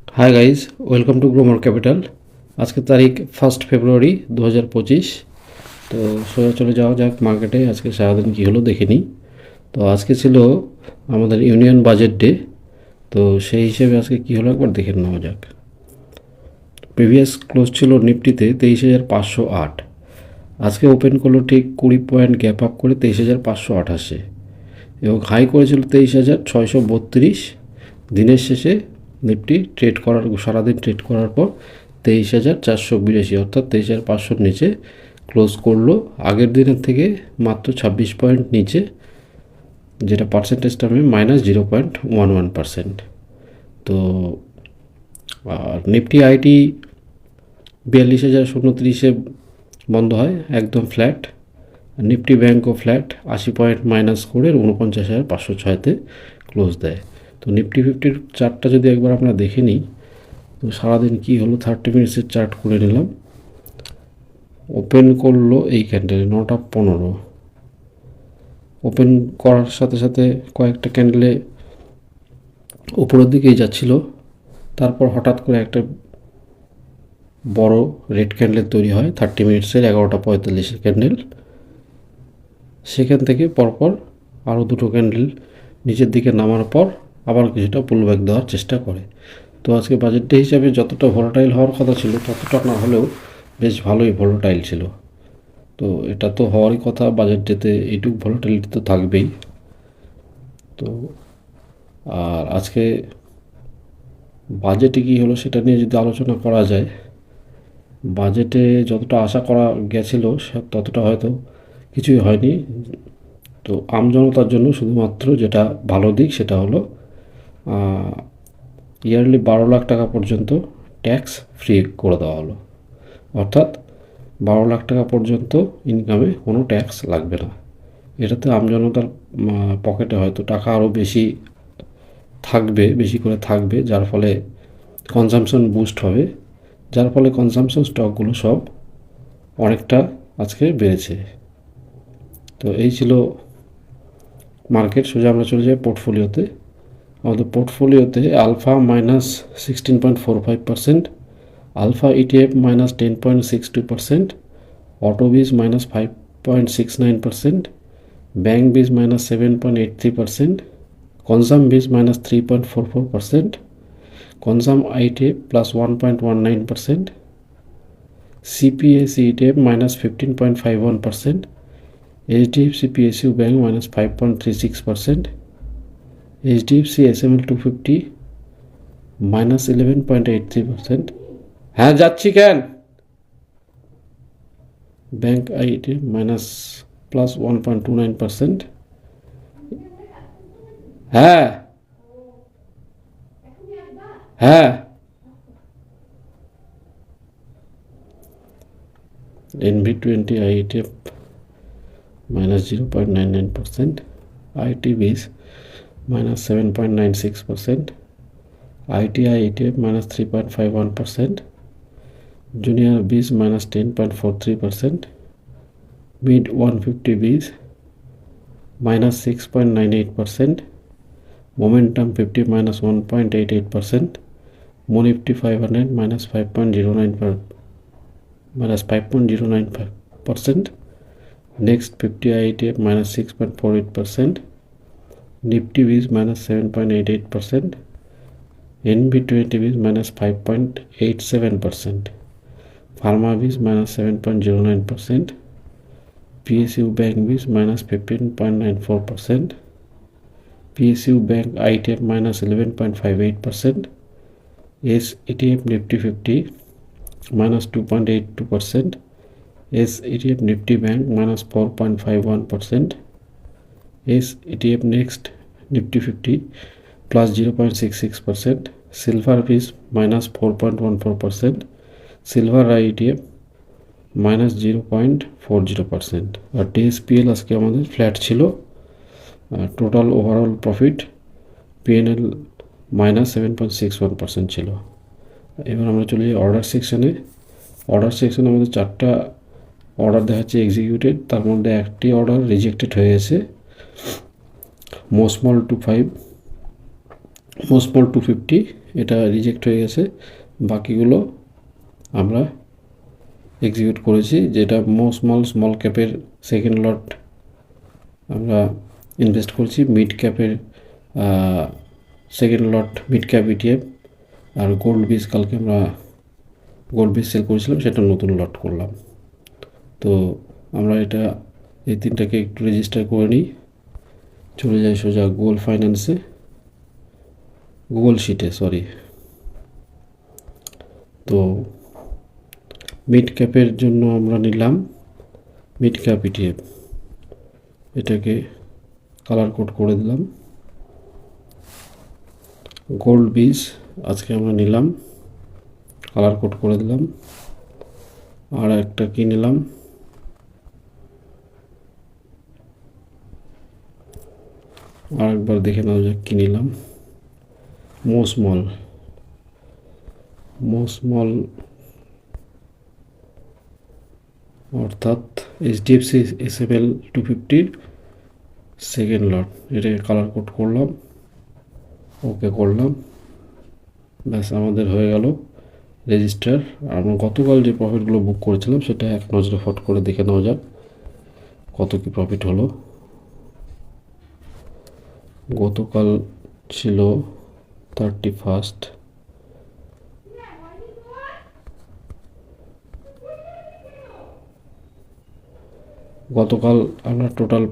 High guys, welcome to Growmore Capital. আজকের তারিখ 1 ফেব্রুয়ারি 2025। তো সোজা চলে যাওয়া যাক মার্কেটে। আজকে সারাদিন কী হলো দেখে নিই। তো আজকে ছিল আমাদের ইউনিয়ন বাজেট ডে। তো সেই হিসেবে আজকে কী হলো একবার দেখে নেওয়া যাক। প্রিভিয়াস ক্লোজ ছিল নিফটিতে 23,508। আজকে ওপেন করলো ঠিক 20 পয়েন্ট গ্যাপ আপ করে 23,588 এবং হাই করেছিল 23,632। দিনের শেষে নিফটি ট্রেড করার সারাদিন ট্রেড করার পর 23,482 অর্থাৎ 23,500 নিচে ক্লোজ করলো। আগের দিনের থেকে মাত্র 26 পয়েন্ট নিচে, যেটা পার্সেন্টেজ টার্মে -0.11%। তো নিফটি আইটি 42,029 বন্ধ হয়, একদম ফ্ল্যাট। নিফটি ব্যাঙ্কও ফ্ল্যাট, 80 পয়েন্ট মাইনাস করে 49,506-তে ক্লোজ দেয়। তো নিফটি ফিফটির চার্টটা যদি একবার আমরা দেখে নিই, তো সারাদিন কী হলো 30 মিনিটসের চার্ট করে নিলাম। ওপেন করলো এই ক্যান্ডেলে 9টা 15। ওপেন করার সাথে সাথে কয়েকটা ক্যান্ডেলে উপরের দিকেই যাচ্ছিল, তারপর হঠাৎ করে একটা বড় রেড ক্যান্ডেল তৈরি হয় 30 মিনিটসের 11টা 45 ক্যান্ডেল। সেখান থেকে পরপর আরও দুটো ক্যান্ডেল নিচের দিকে নামার পর আবার কিছুটা পুলব্যাক দেওয়ার চেষ্টা করে। তো আজকে বাজেট ডে হিসাবে যতটা ভোলাটাইল হওয়ার কথা ছিল ততটা না হলেও বেশ ভালোই ভোলাটাইল ছিল। তো এটা তো হওয়ারই কথা, বাজেট ডেতে এইটুকু ভোলাটাইলিটি তো থাকবেই। তো আর আজকে বাজেটে কী হলো সেটা নিয়ে যদি আলোচনা করা যায়, বাজেটে যতটা আশা করা গেছিল ততটা হয়তো কিছুই হয়নি। তো আমজনতার জন্য শুধুমাত্র যেটা ভালো দিক সেটা হলো ইয়ারলি 12 লাখ টাকা পর্যন্ত ট্যাক্স ফ্রি করে দেওয়া হলো। অর্থাৎ 12 লাখ টাকা পর্যন্ত ইনকামে কোনো ট্যাক্স লাগবে না। এটাতে আমজনতার পকেটে হয়তো টাকা আরও বেশি থাকবে, বেশি করে থাকবে, যার ফলে কনজামশন বুস্ট হবে, যার ফলে কনজামশন স্টকগুলো সব অনেকটা আজকে বেড়েছে। তো এই ছিল মার্কেট। সোজা আমরা চলে যাই পোর্টফোলিওতে। আমাদের পোর্টফোলিওতে alpha -16.45%, alpha ETF -10.62%, autobees -5.69%, bank bees -7.83%, consum bees -3.44%, consum ITF +1.19%, CPSE ETF -15.51%, HDFC PSU bank -5.36%, HDFC SML 250 -11.83%। হ্যাঁ যাচ্ছি কেন। Bank IT +1.29%। হ্যাঁ হ্যাঁ। NV20 ITF -0.99%, ITBIS -7.96%, ITI ETF -3.51%, Junior BIS -10.43%, Mid 150 BIS -6.98%, Momentum 50 -1.88%, Monifty 500 -5.09%, Next 50 IETF -6.48%, Nifty BIS -7.88%, NB20 BIS -5.87%, Pharma BIS -7.09%, PSU Bank BIS -15.94%, PSU Bank ITF -11.58%, SETF Nifty 50 -2.82%, SETF Nifty Bank -4.51%, SETF Next Nifty 50 +0.66%, Silver BIS -4.14%, Silver IETF -0.40%। আর ডিএসপিএল আজকে আমাদের flat ছিল। Total overall profit P&L -7.61% ছিল। এবার আমরা চলে যাই order সেকশানে। Order সেকশানে আমাদের 4টা অর্ডার দেখাচ্ছে এক্সিকিউটেড, তার মধ্যে একটি অর্ডার রিজেক্টেড হয়ে গেছে। মোস্মল 250 এটা রিজেক্ট হয়ে গেছে, বাকিগুলো আমরা এক্সিকিউট করেছি। যেটা স্মল ক্যাপের সেকেন্ড লট আমরা ইনভেস্ট করছি, মিড ক্যাপের second lot mid cap ETF, আর গোল্ড বিস কালকে আমরা গোল্ড বিস সেল করেছিলাম, সেটা নতুন লট করলাম। তো আমরা এটা এই তিনটাকে একটু রেজিস্টার করে নিই, চলে যাই সোজা গুগল ফাইন্যান্সে, গুগল শিটে সরি। তো মিড ক্যাপের জন্য আমরা নিলাম মিড ক্যাপ ইটিএফ, এটাকে কালার কোড করে দিলাম। গোল্ড বিস আজকে আমরা নিলাম, কালার কোড করে দিলাম। আর একটা কি নিলাম, আর একবার দেখে নেওয়া যাক কী নিলাম। স্মল অর্থাৎ এইচডিএফসি এসএমএল 250 সেকেন্ড লট, এটাকে কালার কোড করলাম, ওকে করলাম, ব্যাস আমাদের হয়ে গেল রেজিস্টার। আমরা গতকাল যে প্রফিটগুলো বুক করেছিলাম সেটা এক নজরে ফট করে দেখে নেওয়া যাক কত কি প্রফিট হলো। গতকাল ছিল 31। গতকাল আমরা টোটাল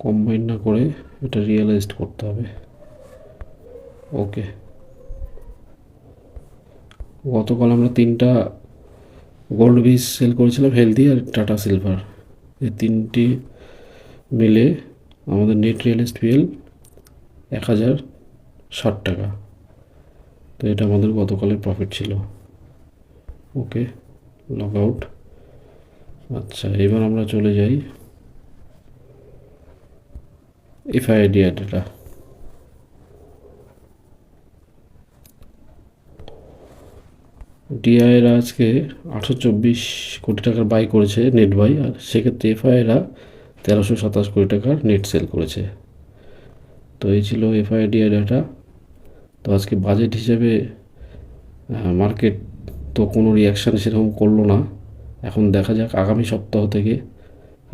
কম্বাইন না করে এটা রিয়েলাইজড করতে হবে। ওকে, গতকাল আমরা তিনটা গোল্ড বিস সেল করেছিলাম, হেলদি আর টাটা সিলভার, এই তিনটি মিলে আমাদের নেট রিয়েলাইজড পিএল 1060 টাকা। তো এটা আমাদের গতকালের প্রফিট ছিল। ওকে, লগ আউট। আচ্ছা, এবার আমরা চলে যাই এফআইডি ডেটা। ডিআইরা আজকে 824 কোটি টাকার বাই করেছে নেট বাই, আর সেক্ষেত্রে এফআইরা 1327 কোটি টাকার নেট সেল করেছে। তো এই ছিল এফআইডিআই ডাটা। তো আজকে বাজেট হিসেবে মার্কেট তো কোনো রিয়াকশান সেরকম করলো না। এখন দেখা যাক আগামী সপ্তাহ থেকে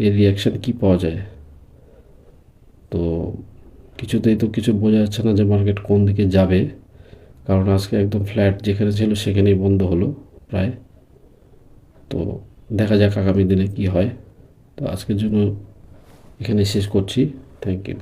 এর রিয়াকশান কি পাওয়া যায়। তো কিছুতেই তো কিছু বোঝা যাচ্ছে না যে মার্কেট কোন দিকে যাবে, কারণ আজকে একদম ফ্ল্যাট যেখানে ছিল সেখানেই বন্ধ হলো প্রায়। তো দেখা যাক আগামী দিনে কি হয়। তো আজকের জন্য এখানে শেষ করছি। Thank you.